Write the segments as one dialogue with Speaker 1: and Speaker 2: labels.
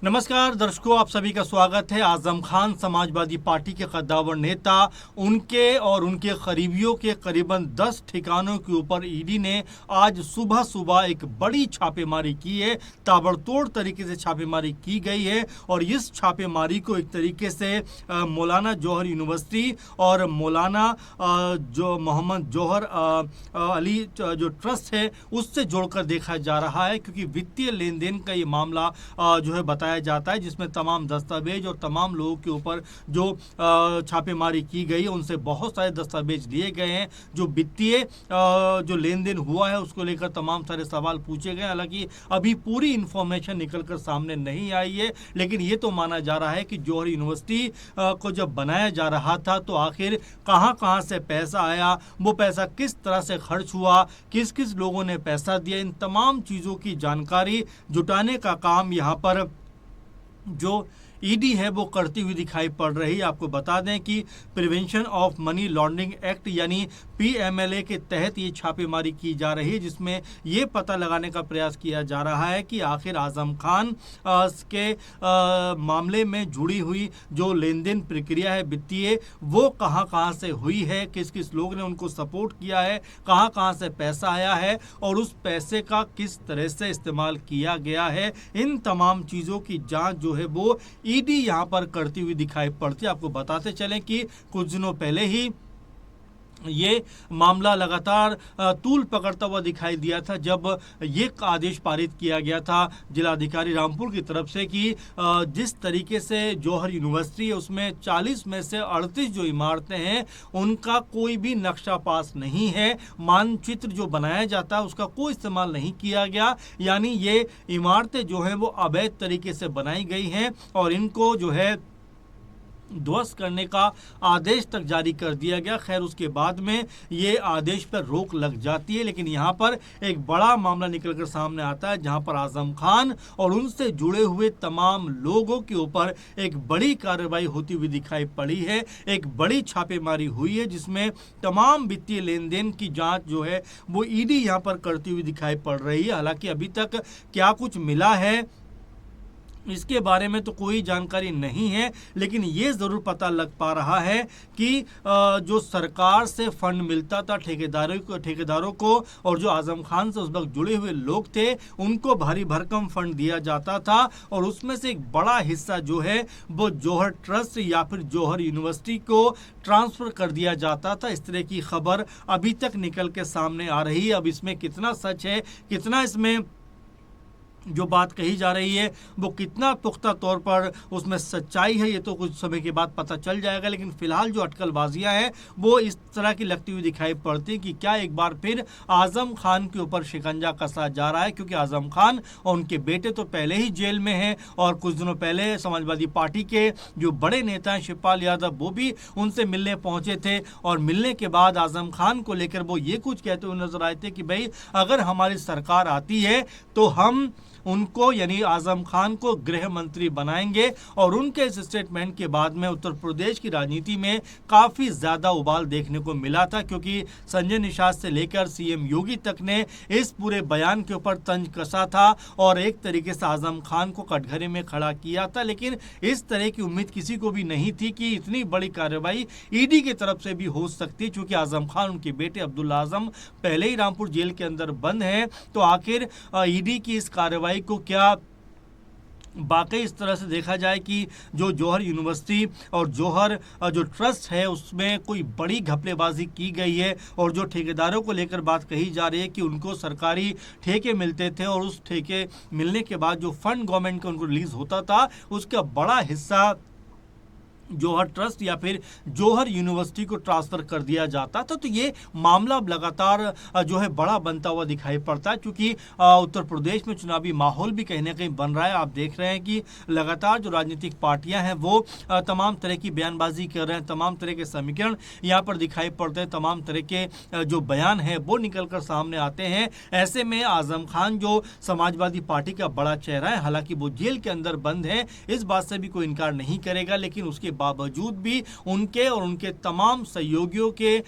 Speaker 1: नमस्कार दर्शकों, आप सभी का स्वागत है। आजम खान समाजवादी पार्टी के कद्दावर नेता, उनके और उनके करीबियों के करीबन 10 ठिकानों के ऊपर ईडी ने आज सुबह सुबह एक बड़ी छापेमारी की है। ताबड़तोड़ तरीके से छापेमारी की गई है और इस छापेमारी को एक तरीके से मौलाना जौहर यूनिवर्सिटी और मौलाना जो मोहम्मद जौहर अली जो ट्रस्ट है उससे जोड़कर देखा जा रहा है, क्योंकि वित्तीय लेन देन का ये मामला जो है बताया जाता है, जिसमें तमाम दस्तावेज और तमाम लोगों के ऊपर जो छापेमारी की गई है उनसे बहुत सारे दस्तावेज लिए गए हैं। जो वित्तीय जो लेन देन हुआ है उसको लेकर तमाम सारे सवाल पूछे गए। हालांकि अभी पूरी इंफॉर्मेशन निकलकर सामने नहीं आई है, लेकिन ये तो माना जा रहा है कि जौहर यूनिवर्सिटी को जब बनाया जा रहा था तो आखिर कहाँ कहाँ से पैसा आया, वो पैसा किस तरह से खर्च हुआ, किस किस लोगों ने पैसा दिया, इन तमाम चीज़ों की जानकारी जुटाने का काम यहाँ पर जो ईडी है वो करती हुई दिखाई पड़ रही है। आपको बता दें कि prevention of money laundering act यानी पीएमएलए के तहत ये छापेमारी की जा रही है, जिसमें ये पता लगाने का प्रयास किया जा रहा है कि आखिर आजम खान के मामले में जुड़ी हुई जो लेन देन प्रक्रिया है वित्तीय, वो कहाँ कहाँ से हुई है, किस किस लोग ने उनको सपोर्ट किया है, कहाँ कहाँ से पैसा आया है और उस पैसे का किस तरह से इस्तेमाल किया गया है। इन तमाम चीज़ों की जांच जो है वो ईडी यहां पर करती हुई दिखाई पड़ती है। आपको बताते चलें कि कुछ दिनों पहले ही ये मामला लगातार तूल पकड़ता हुआ दिखाई दिया था, जब ये आदेश पारित किया गया था जिलाधिकारी रामपुर की तरफ से कि जिस तरीके से जौहर यूनिवर्सिटी है उसमें 40 में से 38 जो इमारतें हैं उनका कोई भी नक्शा पास नहीं है, मानचित्र जो बनाया जाता है उसका कोई इस्तेमाल नहीं किया गया, यानी ये इमारतें जो हैं वो अवैध तरीके से बनाई गई हैं और इनको जो है ध्वस्त करने का आदेश तक जारी कर दिया गया। खैर उसके बाद में ये आदेश पर रोक लग जाती है, लेकिन यहाँ पर एक बड़ा मामला निकलकर सामने आता है जहाँ पर आजम खान और उनसे जुड़े हुए तमाम लोगों के ऊपर एक बड़ी कार्रवाई होती हुई दिखाई पड़ी है। एक बड़ी छापेमारी हुई है जिसमें तमाम वित्तीय लेन देन की जाँच जो है वो ईडी यहाँ पर करती हुई दिखाई पड़ रही है। हालांकि अभी तक क्या कुछ मिला है इसके बारे में तो कोई जानकारी नहीं है, लेकिन ये ज़रूर पता लग पा रहा है कि जो सरकार से फंड मिलता था ठेकेदारों को और जो आजम खान से उस वक्त जुड़े हुए लोग थे उनको भारी भरकम फंड दिया जाता था और उसमें से एक बड़ा हिस्सा जो है वो जौहर ट्रस्ट या फिर जौहर यूनिवर्सिटी को ट्रांसफ़र कर दिया जाता था। इस तरह की खबर अभी तक निकल के सामने आ रही है। अब इसमें कितना सच है, कितना इसमें जो बात कही जा रही है वो कितना पुख्ता तौर पर उसमें सच्चाई है, ये तो कुछ समय के बाद पता चल जाएगा। लेकिन फिलहाल जो अटकलबाजियां हैं वो इस तरह की लगती हुई दिखाई पड़ती है कि क्या एक बार फिर आजम खान के ऊपर शिकंजा कसा जा रहा है, क्योंकि आजम खान और उनके बेटे तो पहले ही जेल में हैं और कुछ दिनों पहले समाजवादी पार्टी के जो बड़े नेता हैं शिवपाल यादव वो भी उनसे मिलने पहुंचे थे और मिलने के बाद आजम खान को लेकर वो ये कुछ कहते हुए नजर आए थे कि भाई अगर हमारी सरकार आती है तो हम उनको यानी आजम खान को गृह मंत्री बनाएंगे। और उनके इस स्टेटमेंट के बाद में उत्तर प्रदेश की राजनीति में काफ़ी ज़्यादा उबाल देखने को मिला था, क्योंकि संजय निषाद से लेकर सीएम योगी तक ने इस पूरे बयान के ऊपर तंज कसा था और एक तरीके से आजम खान को कटघरे में खड़ा किया था। लेकिन इस तरह की उम्मीद किसी को भी नहीं थी कि इतनी बड़ी कार्रवाई ईडी की तरफ से भी हो सकती है, क्योंकि आजम खान उनके बेटे अब्दुल्ला आजम पहले ही रामपुर जेल के अंदर बंद हैं। तो आखिर ईडी की इस कार्रवाई को क्या बाकी इस तरह से देखा जाए कि जो जौहर यूनिवर्सिटी और जौहर जो ट्रस्ट है उसमें कोई बड़ी घपलेबाजी की गई है और जो ठेकेदारों को लेकर बात कही जा रही है कि उनको सरकारी ठेके मिलते थे और उस ठेके मिलने के बाद जो फंड गवर्नमेंट का उनको रिलीज होता था उसका बड़ा हिस्सा जौहर ट्रस्ट या फिर जौहर यूनिवर्सिटी को ट्रांसफ़र कर दिया जाता था। तो ये मामला लगातार जो है बड़ा बनता हुआ दिखाई पड़ता है, क्योंकि उत्तर प्रदेश में चुनावी माहौल भी कहीं ना कहीं बन रहा है। आप देख रहे हैं कि लगातार जो राजनीतिक पार्टियां हैं वो तमाम तरह की बयानबाजी कर रहे हैं, तमाम तरह के समीकरण यहाँ पर दिखाई पड़ते हैं, तमाम तरह के जो बयान हैं वो निकल कर सामने आते हैं। ऐसे में आजम खान जो समाजवादी पार्टी का बड़ा चेहरा है, हालांकि वो जेल के अंदर बंद है, इस बात से भी कोई इनकार नहीं करेगा, लेकिन उसके बावजूद भी उनके और उनके तमाम सहयोगियों के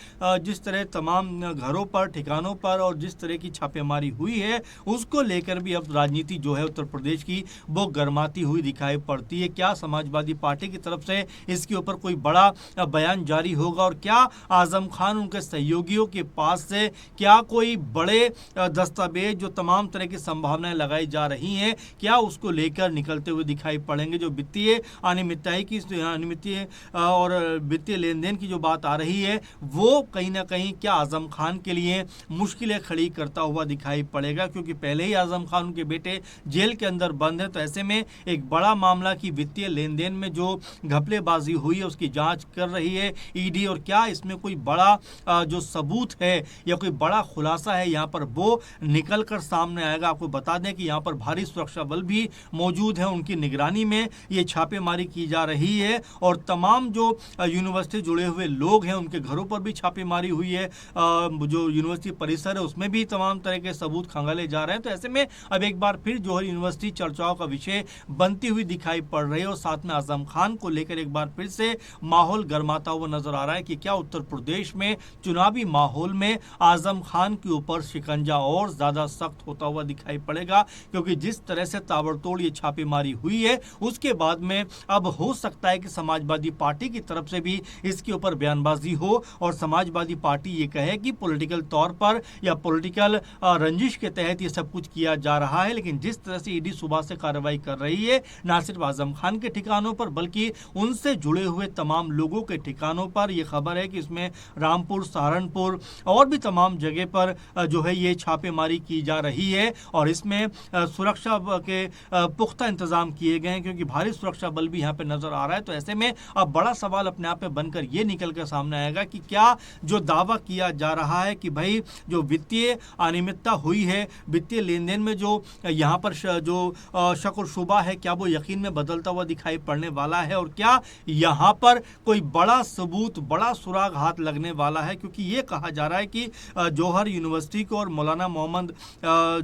Speaker 1: जिस तरह तमाम घरों पर, ठिकानों पर और जिस तरह की छापेमारी हुई है, उसको लेकर भी अब राजनीति जो है उत्तर प्रदेश की वो गर्माती हुई दिखाई पड़ती है। क्या समाजवादी पार्टी की तरफ से इसके ऊपर कोई बड़ा बयान जारी होगा और क्या आजम खान उनके सहयोगियों के पास से क्या कोई बड़े दस्तावेज जो तमाम तरह की संभावनाएं लगाई जा रही हैं, क्या उसको लेकर निकलते हुए दिखाई पड़ेंगे। जो वित्तीय अनियमितता और वित्तीय लेन देन की जो बात आ रही है, वो कहीं ना कहीं क्या आजम खान के लिए मुश्किलें खड़ी करता हुआ दिखाई पड़ेगा, क्योंकि पहले ही आजम खान उनके बेटे जेल के अंदर बंद है। तो ऐसे में एक बड़ा मामला की वित्तीय लेन देन में जो घपलेबाजी हुई है उसकी जांच कर रही है ईडी, और क्या इसमें कोई बड़ा जो सबूत है या कोई बड़ा खुलासा है यहाँ पर वो निकल कर सामने आएगा। आपको बता दें कि यहाँ पर भारी सुरक्षा बल भी मौजूद है, उनकी निगरानी में ये छापेमारी की जा रही है और तमाम जो यूनिवर्सिटी जुड़े हुए लोग हैं उनके घरों पर भी छापेमारी हुई है। जो यूनिवर्सिटी परिसर है उसमें भी तमाम तरह के सबूत खंगाले जा रहे हैं। तो ऐसे में अब एक बार फिर जौहर यूनिवर्सिटी चर्चाओं का विषय बनती हुई दिखाई पड़ रही है और साथ में आजम खान को लेकर एक बार फिर से माहौल गर्माता हुआ नजर आ रहा है कि क्या उत्तर प्रदेश में चुनावी माहौल में आजम खान के ऊपर शिकंजा और ज्यादा सख्त होता हुआ दिखाई पड़ेगा, क्योंकि जिस तरह से ताबड़तोड़ ये छापेमारी हुई है उसके बाद में अब हो सकता है कि समाजवादी पार्टी की तरफ से भी इसके ऊपर बयानबाजी हो और समाजवादी पार्टी ये कहे कि पॉलिटिकल तौर पर या पॉलिटिकल रंजिश के तहत ये सब कुछ किया जा रहा है। लेकिन जिस तरह से ईडी सुबह से कार्रवाई कर रही है न सिर्फ आजम खान के ठिकानों पर बल्कि उनसे जुड़े हुए तमाम लोगों के ठिकानों पर, यह खबर है कि इसमें रामपुर, सहारनपुर और भी तमाम जगह पर जो है ये छापेमारी की जा रही है और इसमें सुरक्षा के पुख्ता इंतजाम किए गए हैं, क्योंकि भारी सुरक्षा बल भी यहाँ पे नजर आ रहा है। तो ऐसे में अब बड़ा सवाल अपने आप में बनकर ये निकल कर सामने आएगा कि क्या जो दावा किया जा रहा है कि भाई जो वित्तीय अनियमितता हुई है, वित्तीय लेन देन में जो यहाँ पर जो शक और शुबा है, क्या वो यकीन में बदलता हुआ दिखाई पड़ने वाला है और क्या यहाँ पर कोई बड़ा सबूत, बड़ा सुराग हाथ लगने वाला है। क्योंकि ये कहा जा रहा है कि जौहर यूनिवर्सिटी को और मौलाना मोहम्मद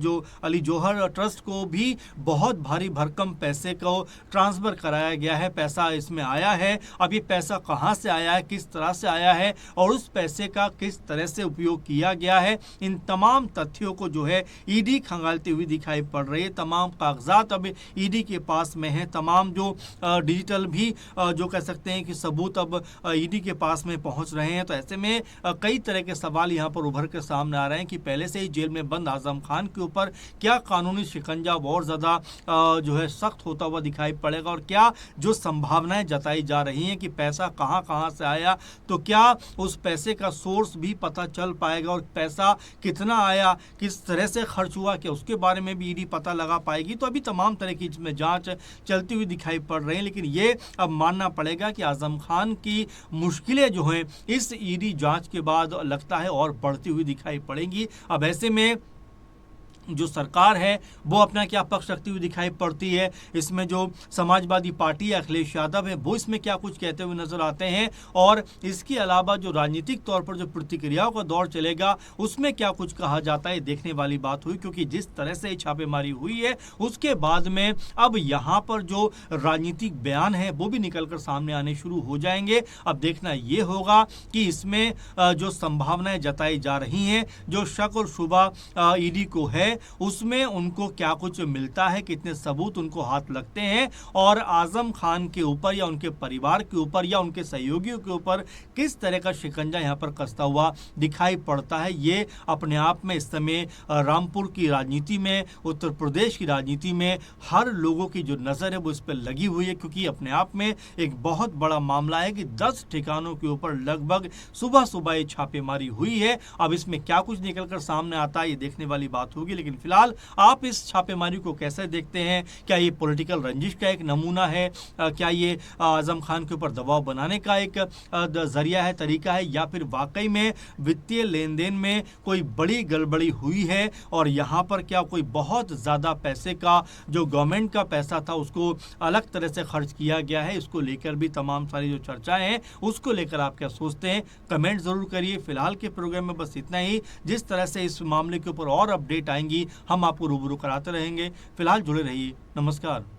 Speaker 1: जो अली जौहर ट्रस्ट को भी बहुत भारी भरकम पैसे को ट्रांसफर कराया गया है, पैसा इसमें आया है। अब ये पैसा कहाँ से आया है, किस तरह से आया है और उस पैसे का किस तरह से उपयोग किया गया है, इन तमाम तथ्यों को जो है ईडी खंगालती हुई दिखाई पड़ रही है। तमाम कागजात अब ईडी के पास में है, तमाम जो डिजिटल भी जो कह सकते हैं कि सबूत अब ईडी के पास में पहुंच रहे हैं। तो ऐसे में कई तरह के सवाल यहाँ पर उभर कर सामने आ रहे हैं कि पहले से ही जेल में बंद आजम खान के ऊपर क्या कानूनी शिकंजा और ज़्यादा जो है सख्त होता हुआ दिखाई पड़ेगा और क्या जो संभावनाएं जताई जा रही हैं कि पैसा कहाँ कहाँ से आया, तो क्या उस पैसे का सोर्स भी पता चल पाएगा और पैसा कितना आया, किस तरह से खर्च हुआ, क्या उसके बारे में भी ईडी पता लगा पाएगी। तो अभी तमाम तरह की इसमें जांच चलती हुई दिखाई पड़ रही है, लेकिन ये अब मानना पड़ेगा कि आजम खान की मुश्किलें जो हैं इस ईडी जांच के बाद लगता है और बढ़ती हुई दिखाई पड़ेंगी। अब ऐसे में जो सरकार है वो अपना क्या पक्ष रखती हुई दिखाई पड़ती है, इसमें जो समाजवादी पार्टी अखिलेश यादव है वो इसमें क्या कुछ कहते हुए नजर आते हैं और इसके अलावा जो राजनीतिक तौर पर जो प्रतिक्रियाओं का दौर चलेगा उसमें क्या कुछ कहा जाता है, देखने वाली बात हुई। क्योंकि जिस तरह से छापेमारी हुई है उसके बाद में अब यहाँ पर जो राजनीतिक बयान है वो भी निकल कर सामने आने शुरू हो जाएंगे। अब देखना ये होगा कि इसमें जो संभावनाएं जताई जा रही हैं, जो शक और शुबा ईडी को है उसमें उनको क्या कुछ मिलता है, कितने सबूत उनको हाथ लगते हैं और आजम खान के ऊपर या उनके परिवार के ऊपर या उनके सहयोगियों के ऊपर किस तरह का शिकंजा यहाँ पर कसता हुआ दिखाई पड़ता है। ये अपने आप में इस समय रामपुर की राजनीति में, उत्तर प्रदेश की राजनीति में हर लोगों की जो नज़र है वो इस पर लगी हुई है, क्योंकि अपने आप में एक बहुत बड़ा मामला है कि 10 ठिकानों के ऊपर लगभग सुबह सुबह ये छापेमारी हुई है। अब इसमें क्या कुछ निकलकर सामने आता है ये देखने वाली बात होगी, लेकिन फिलहाल आप इस छापेमारी को कैसे देखते हैं? क्या ये पॉलिटिकल रंजिश का एक नमूना है? क्या ये आजम खान के ऊपर दबाव बनाने का एक जरिया है, तरीका है, या फिर वाकई में वित्तीय लेन देन में कोई बड़ी गड़बड़ी हुई है और यहाँ पर क्या कोई बहुत ज़्यादा पैसे का जो गवर्नमेंट का पैसा था उसको अलग तरह से खर्च किया गया है? इसको लेकर भी तमाम सारी जो चर्चाएं हैं उसको लेकर आप क्या सोचते हैं, कमेंट जरूर करिए। फिलहाल के प्रोग्राम में बस इतना ही। जिस तरह से इस मामले के ऊपर और अपडेट आएंगी हम आपको रूबरू कराते रहेंगे। फिलहाल जुड़े रहिए। नमस्कार।